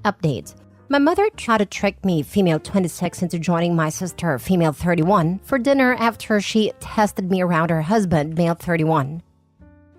Update. My mother tried to trick me, female 26, into joining my sister, female 31, for dinner after she tested me around her husband, male 31.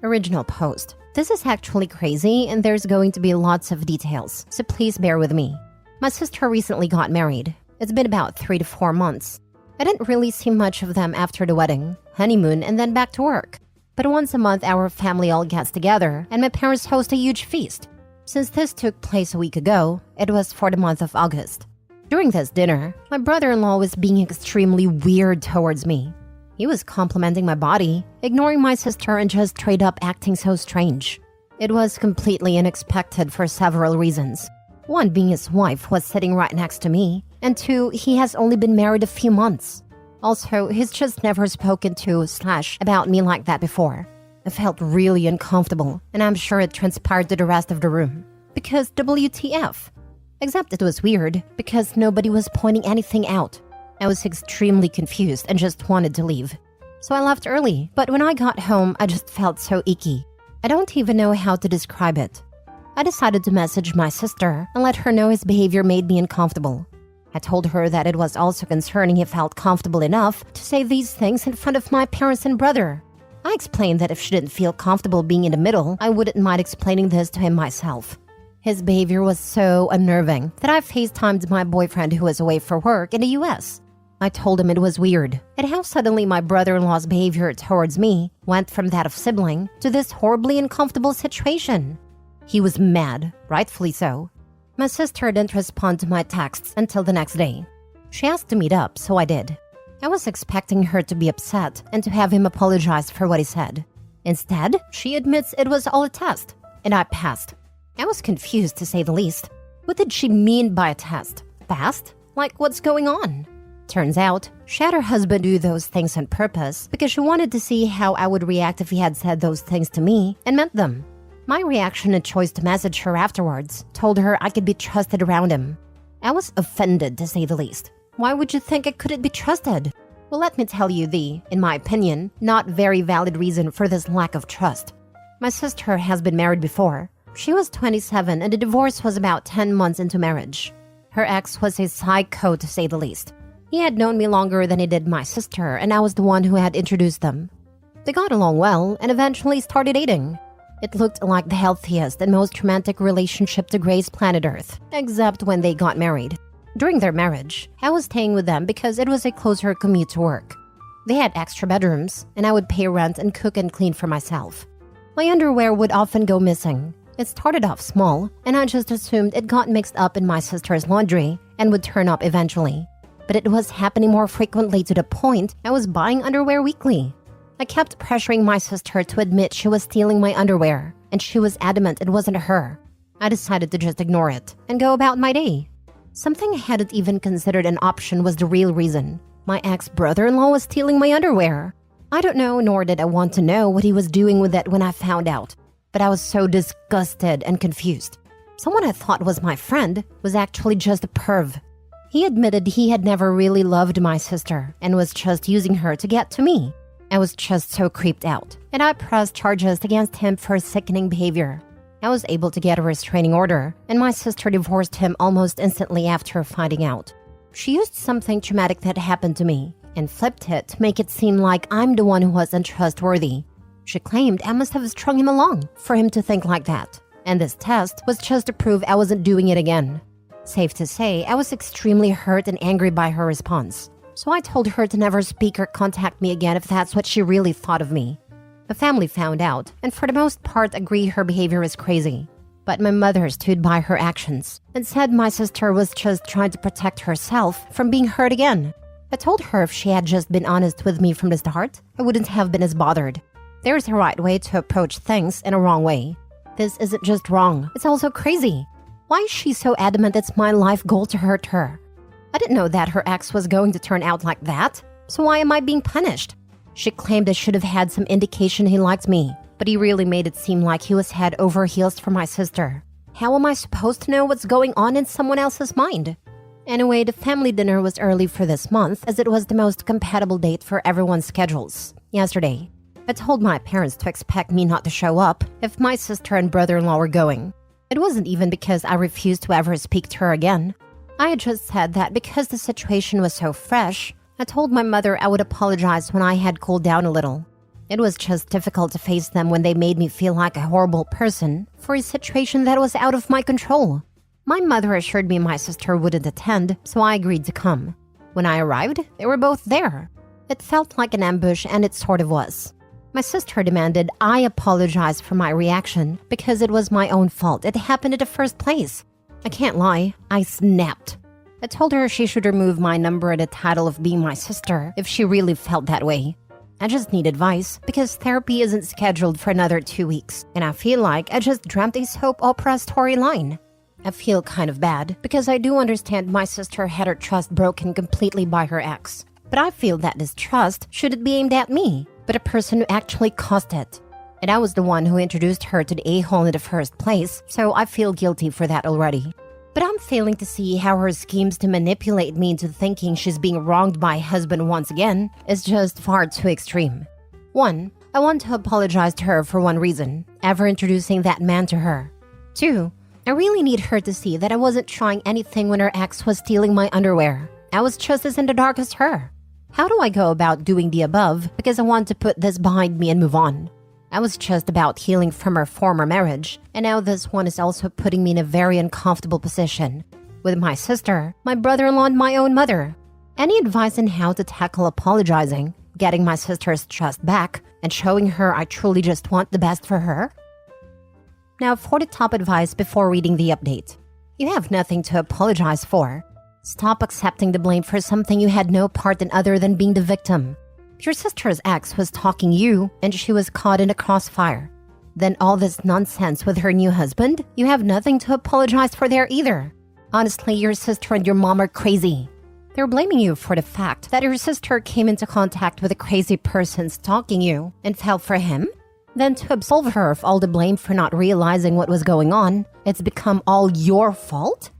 Original post. This is actually crazy and there's going to be lots of details, so please bear with me. My sister recently got married. It's been about 3 to 4 months. I didn't really see much of them after the wedding, honeymoon, and then back to work. But once a month our family all gets together and my parents host a huge feast. Since this took place a week ago, it was for the month of August. During this dinner, my brother-in-law was being extremely weird towards me. He was complimenting my body, ignoring my sister, and just straight up acting so strange. It was completely unexpected for several reasons. One being his wife was sitting right next to me, and 2, he has only been married a few months. Also, he's just never spoken to / about me like that before. I felt really uncomfortable, and I'm sure it transpired to the rest of the room. Because WTF? Except it was weird, because nobody was pointing anything out. I was extremely confused and just wanted to leave. So I left early, but when I got home, I just felt so icky. I don't even know how to describe it. I decided to message my sister and let her know his behavior made me uncomfortable. I told her that it was also concerning he felt comfortable enough to say these things in front of my parents and brother. I explained that if she didn't feel comfortable being in the middle, I wouldn't mind explaining this to him myself. His behavior was so unnerving that I FaceTimed my boyfriend who was away for work in the US. I told him it was weird, and how suddenly my brother-in-law's behavior towards me went from that of sibling to this horribly uncomfortable situation. He was mad, rightfully so. My sister didn't respond to my texts until the next day. She asked to meet up, so I did. I was expecting her to be upset and to have him apologize for what he said. Instead, she admits it was all a test, and I passed. I was confused to say the least. What did she mean by a test? Passed? Like, what's going on? Turns out, she had her husband do those things on purpose because she wanted to see how I would react if he had said those things to me and meant them. My reaction and choice to message her afterwards told her I could be trusted around him. I was offended, to say the least. Why would you think I couldn't be trusted? Well, let me tell you the, in my opinion, not very valid reason for this lack of trust. My sister has been married before. She was 27 and the divorce was about 10 months into marriage. Her ex was a psycho, to say the least. He had known me longer than he did my sister, and I was the one who had introduced them. They got along well and eventually started dating. It looked like the healthiest and most romantic relationship to grace planet Earth, except when they got married. During their marriage, I was staying with them because it was a closer commute to work. They had extra bedrooms, and I would pay rent and cook and clean for myself. My underwear would often go missing. It started off small, and I just assumed it got mixed up in my sister's laundry and would turn up eventually. But it was happening more frequently to the point I was buying underwear weekly. I kept pressuring my sister to admit she was stealing my underwear, and she was adamant it wasn't her. I decided to just ignore it and go about my day. Something I hadn't even considered an option was the real reason. My ex-brother-in-law was stealing my underwear. I don't know, nor did I want to know what he was doing with it when I found out. But I was so disgusted and confused. Someone I thought was my friend was actually just a perv. He admitted he had never really loved my sister and was just using her to get to me. I was just so creeped out, and I pressed charges against him for sickening behavior. I was able to get a restraining order, and my sister divorced him almost instantly after finding out. She used something traumatic that happened to me and flipped it to make it seem like I'm the one who was untrustworthy. She claimed I must have strung him along for him to think like that, and this test was just to prove I wasn't doing it again. Safe to say, I was extremely hurt and angry by her response, so I told her to never speak or contact me again if that's what she really thought of me. The family found out, and for the most part agree her behavior is crazy. But my mother stood by her actions and said my sister was just trying to protect herself from being hurt again. I told her if she had just been honest with me from the start, I wouldn't have been as bothered. There's a right way to approach things and a wrong way. This isn't just wrong, it's also crazy. Why is she so adamant it's my life goal to hurt her? I didn't know that her ex was going to turn out like that, so why am I being punished? She claimed I should have had some indication he liked me, but he really made it seem like he was head over heels for my sister. How am I supposed to know what's going on in someone else's mind? Anyway, the family dinner was early for this month as it was the most compatible date for everyone's schedules, yesterday. I told my parents to expect me not to show up if my sister and brother-in-law were going. It wasn't even because I refused to ever speak to her again. I had just said that because the situation was so fresh, I told my mother I would apologize when I had cooled down a little. It was just difficult to face them when they made me feel like a horrible person for a situation that was out of my control. My mother assured me my sister wouldn't attend, so I agreed to come. When I arrived, they were both there. It felt like an ambush, and it sort of was. My sister demanded I apologize for my reaction because it was my own fault. It happened in the first place. I can't lie, I snapped. I told her she should remove my number and the title of being my sister if she really felt that way. I just need advice because therapy isn't scheduled for another 2 weeks, and I feel like I just dreamt a soap opera storyline. I feel kind of bad because I do understand my sister had her trust broken completely by her ex. But I feel that this trust shouldn't be aimed at me, but a person who actually caused it. And I was the one who introduced her to the a-hole in the first place, so I feel guilty for that already. But I'm failing to see how her schemes to manipulate me into thinking she's being wronged by husband once again is just far too extreme. 1. I want to apologize to her for one reason, ever introducing that man to her. 2. I really need her to see that I wasn't trying anything when her ex was stealing my underwear. I was just as in the dark as her. How do I go about doing the above because I want to put this behind me and move on? I was just about healing from our former marriage, and now this one is also putting me in a very uncomfortable position. With my sister, my brother-in-law, and my own mother. Any advice on how to tackle apologizing, getting my sister's trust back, and showing her I truly just want the best for her? Now for the top advice before reading the update. You have nothing to apologize for. Stop accepting the blame for something you had no part in other than being the victim. Your sister's ex was talking you, and she was caught in a crossfire. Then all this nonsense with her new husband, you have nothing to apologize for there either. Honestly, your sister and your mom are crazy. They're blaming you for the fact that your sister came into contact with a crazy person stalking you and fell for him. Then to absolve her of all the blame for not realizing what was going on, it's become all your fault?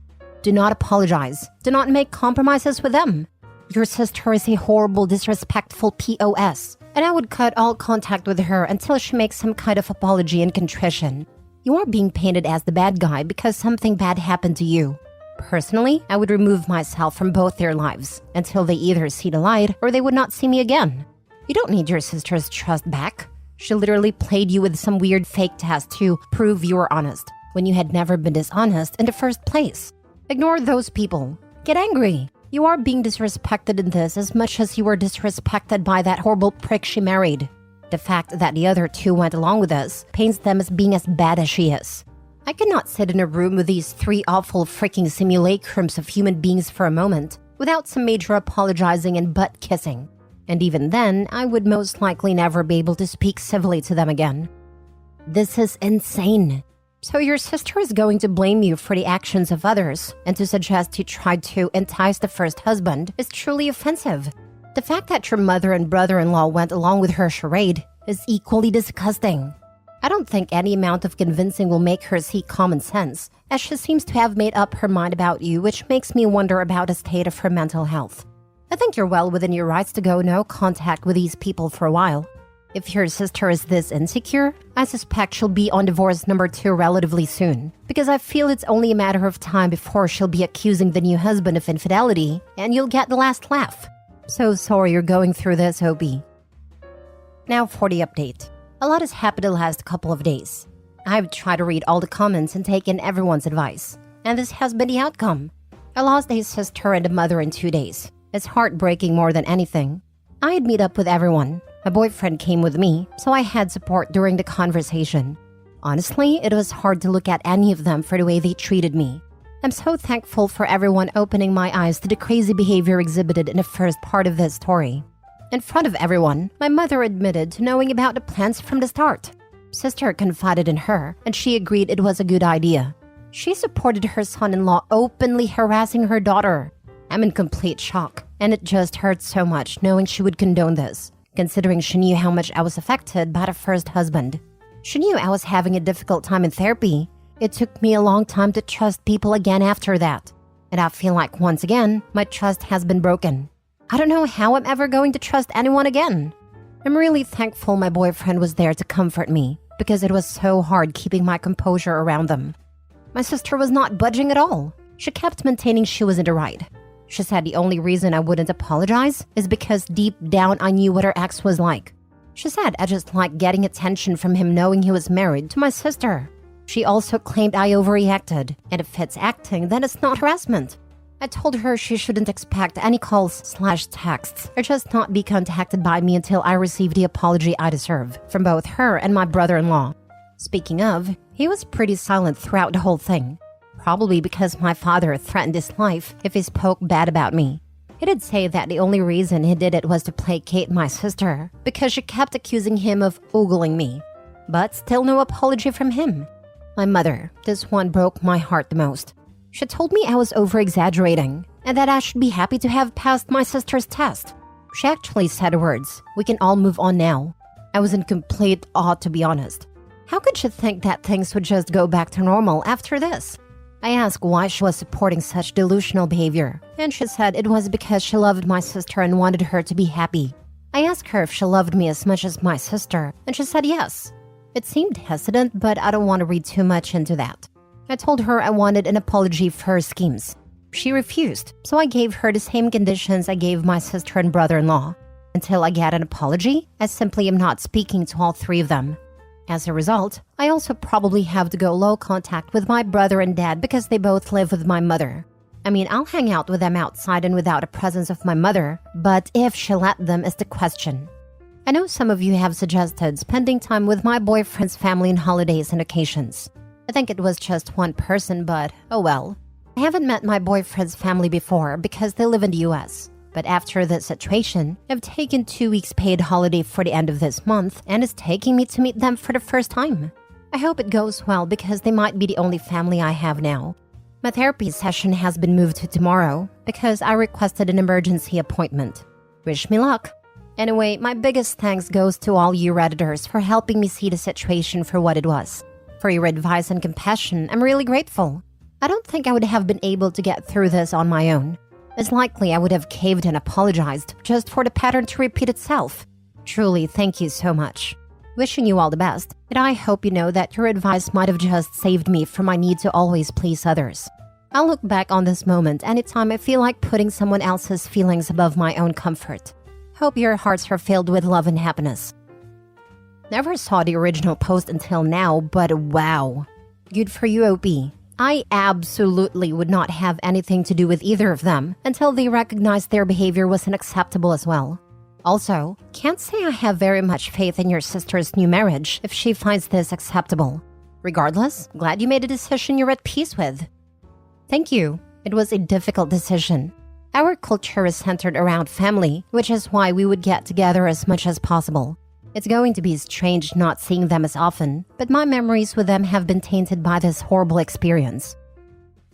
Do not apologize. Do not make compromises with them. Your sister is a horrible, disrespectful POS, and I would cut all contact with her until she makes some kind of apology and contrition. You are being painted as the bad guy because something bad happened to you. Personally, I would remove myself from both their lives until they either see the light or they would not see me again. You don't need your sister's trust back. She literally played you with some weird fake test to prove you were honest when you had never been dishonest in the first place. Ignore those people. Get angry. You are being disrespected in this as much as you were disrespected by that horrible prick she married. The fact that the other two went along with us paints them as being as bad as she is. I cannot sit in a room with these 3 awful freaking simulacrums of human beings for a moment without some major apologizing and butt kissing. And even then, I would most likely never be able to speak civilly to them again. This is insane. So your sister is going to blame you for the actions of others, and to suggest you tried to entice the first husband is truly offensive. The fact that your mother and brother-in-law went along with her charade is equally disgusting. I don't think any amount of convincing will make her see common sense, as she seems to have made up her mind about you, which makes me wonder about the state of her mental health. I think you're well within your rights to go no contact with these people for a while. If your sister is this insecure, I suspect she'll be on divorce number 2 relatively soon, because I feel it's only a matter of time before she'll be accusing the new husband of infidelity, and you'll get the last laugh. So sorry you're going through this, OB. Now for the update. A lot has happened the last couple of days. I've tried to read all the comments and take in everyone's advice, and this has been the outcome. I lost a sister and a mother in 2 days. It's heartbreaking more than anything. I'd meet up with everyone. My boyfriend came with me, so I had support during the conversation. Honestly, it was hard to look at any of them for the way they treated me. I'm so thankful for everyone opening my eyes to the crazy behavior exhibited in the first part of this story. In front of everyone, my mother admitted to knowing about the plans from the start. Sister confided in her, and she agreed it was a good idea. She supported her son-in-law openly harassing her daughter. I'm in complete shock, and it just hurts so much knowing she would condone this, considering she knew how much I was affected by the first husband. She knew I was having a difficult time in therapy. It took me a long time to trust people again after that. And I feel like once again, my trust has been broken. I don't know how I'm ever going to trust anyone again. I'm really thankful my boyfriend was there to comfort me because it was so hard keeping my composure around them. My sister was not budging at all. She kept maintaining she was in the right. She said the only reason I wouldn't apologize is because deep down I knew what her ex was like. She said I just liked getting attention from him knowing he was married to my sister. She also claimed I overreacted, and if it's acting, then it's not harassment. I told her she shouldn't expect any calls/texts or just not be contacted by me until I receive the apology I deserve from both her and my brother-in-law. Speaking of, he was pretty silent throughout the whole thing. Probably because my father threatened his life if he spoke bad about me. He did say that the only reason he did it was to placate my sister because she kept accusing him of ogling me. But still no apology from him. My mother, this one broke my heart the most. She told me I was over-exaggerating and that I should be happy to have passed my sister's test. She actually said the words, "We can all move on now." I was in complete awe, to be honest. How could she think that things would just go back to normal after this? I asked why she was supporting such delusional behavior, and she said it was because she loved my sister and wanted her to be happy. I asked her if she loved me as much as my sister, and she said yes. It seemed hesitant, but I don't want to read too much into that. I told her I wanted an apology for her schemes. She refused, so I gave her the same conditions I gave my sister and brother-in-law. Until I get an apology, I simply am not speaking to all three of them. As a result, I also probably have to go low contact with my brother and dad because they both live with my mother. I mean, I'll hang out with them outside and without the presence of my mother, but if she let them is the question. I know some of you have suggested spending time with my boyfriend's family on holidays and occasions. I think it was just one person, but oh well. I haven't met my boyfriend's family before because they live in the US. But after this situation, I've taken 2 weeks paid holiday for the end of this month and it's taking me to meet them for the first time. I hope it goes well because they might be the only family I have now. My therapy session has been moved to tomorrow because I requested an emergency appointment. Wish me luck. Anyway, my biggest thanks goes to all you Redditors for helping me see the situation for what it was. For your advice and compassion, I'm really grateful. I don't think I would have been able to get through this on my own. It's likely I would have caved and apologized just for the pattern to repeat itself. Truly, thank you so much. Wishing you all the best, and I hope you know that your advice might have just saved me from my need to always please others. I'll look back on this moment anytime I feel like putting someone else's feelings above my own comfort. Hope your hearts are filled with love and happiness. Never saw the original post until now, but wow. Good for you, OP. I absolutely would not have anything to do with either of them until they recognized their behavior was unacceptable as well. Also, can't say I have very much faith in your sister's new marriage if she finds this acceptable. Regardless, glad you made a decision you're at peace with. Thank you. It was a difficult decision. Our culture is centered around family, which is why we would get together as much as possible. It's going to be strange not seeing them as often, but my memories with them have been tainted by this horrible experience.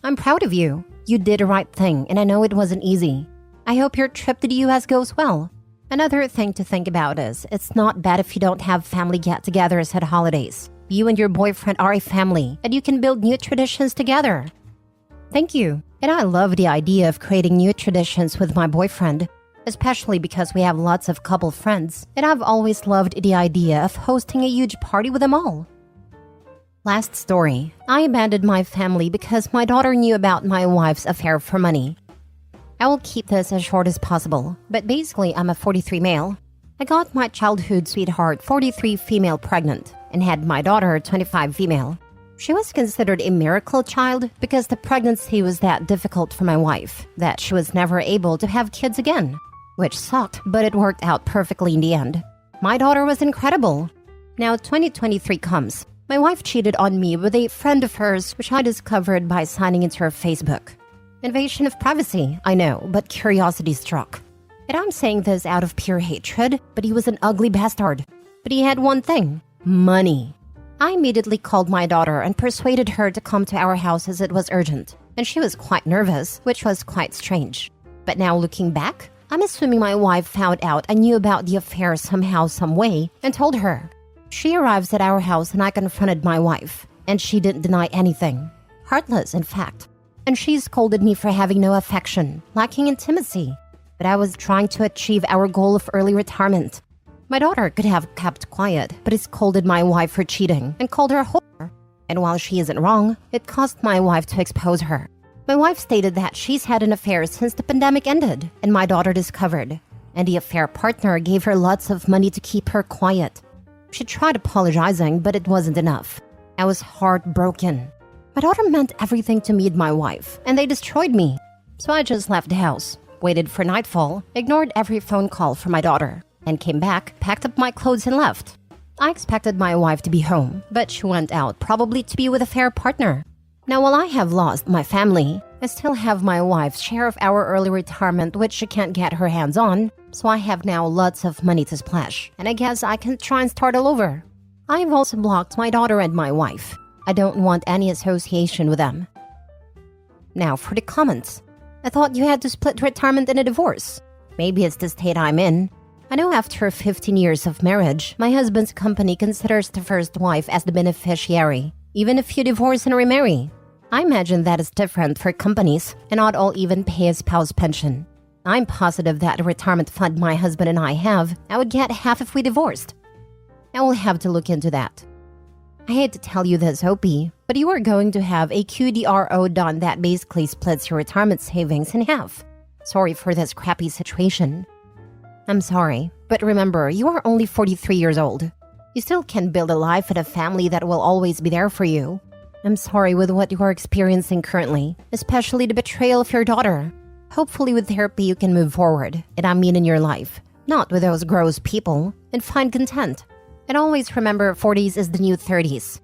I'm proud of you. You did the right thing, and I know it wasn't easy. I hope your trip to the US goes well. Another thing to think about is, it's not bad if you don't have family get-togethers at holidays. You and your boyfriend are a family, and you can build new traditions together. Thank you, and I love the idea of creating new traditions with my boyfriend. Especially because we have lots of couple friends, and I've always loved the idea of hosting a huge party with them all. Last story. I abandoned my family because my daughter knew about my wife's affair for money. I will keep this as short as possible, but basically I'm a 43 male. I got my childhood sweetheart 43 female pregnant, and had my daughter 25 female. She was considered a miracle child because the pregnancy was that difficult for my wife, that she was never able to have kids again. Which sucked, but it worked out perfectly in the end. My daughter was incredible. Now 2023 comes. My wife cheated on me with a friend of hers, which I discovered by signing into her Facebook. Invasion of privacy, I know, but curiosity struck. And I'm saying this out of pure hatred, but he was an ugly bastard. But he had one thing: money. I immediately called my daughter and persuaded her to come to our house as it was urgent. And she was quite nervous, which was quite strange. But now looking back, I'm assuming my wife found out I knew about the affair somehow, some way, and told her. She arrives at our house and I confronted my wife, and she didn't deny anything. Heartless, in fact. And she scolded me for having no affection, lacking intimacy. But I was trying to achieve our goal of early retirement. My daughter could have kept quiet, but he scolded my wife for cheating and called her a whore. And while she isn't wrong, it caused my wife to expose her. My wife stated that she's had an affair since the pandemic ended, and my daughter discovered. And the affair partner gave her lots of money to keep her quiet. She tried apologizing, but it wasn't enough. I was heartbroken. My daughter meant everything to me and my wife, and they destroyed me. So I just left the house, waited for nightfall, ignored every phone call from my daughter, and came back, packed up my clothes and left. I expected my wife to be home, but she went out, probably to be with a fair partner. Now, while I have lost my family, I still have my wife's share of our early retirement, which she can't get her hands on, so I have now lots of money to splash, and I guess I can try and start all over. I've also blocked my daughter and my wife. I don't want any association with them. Now for the comments. I thought you had to split retirement in a divorce. Maybe it's the state I'm in. I know after 15 years of marriage, my husband's company considers the first wife as the beneficiary, even if you divorce and remarry. I imagine that is different for companies, and not all even pay a spouse pension. I'm positive that the retirement fund my husband and I have, I would get half if we divorced. I will have to look into that. I hate to tell you this, Opie, but you are going to have a QDRO done that basically splits your retirement savings in half. Sorry for this crappy situation. I'm sorry, but remember, you are only 43 years old. You still can build a life and a family that will always be there for you. I'm sorry with what you are experiencing currently, especially the betrayal of your daughter. Hopefully with therapy you can move forward, and I mean in your life, not with those gross people, and find content. And always remember 40s is the new 30s.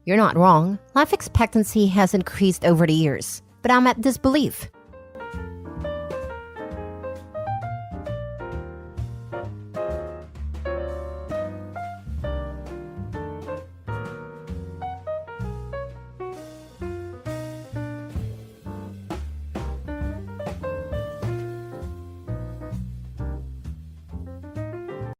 You're not wrong. Life expectancy has increased over the years, but I'm at disbelief.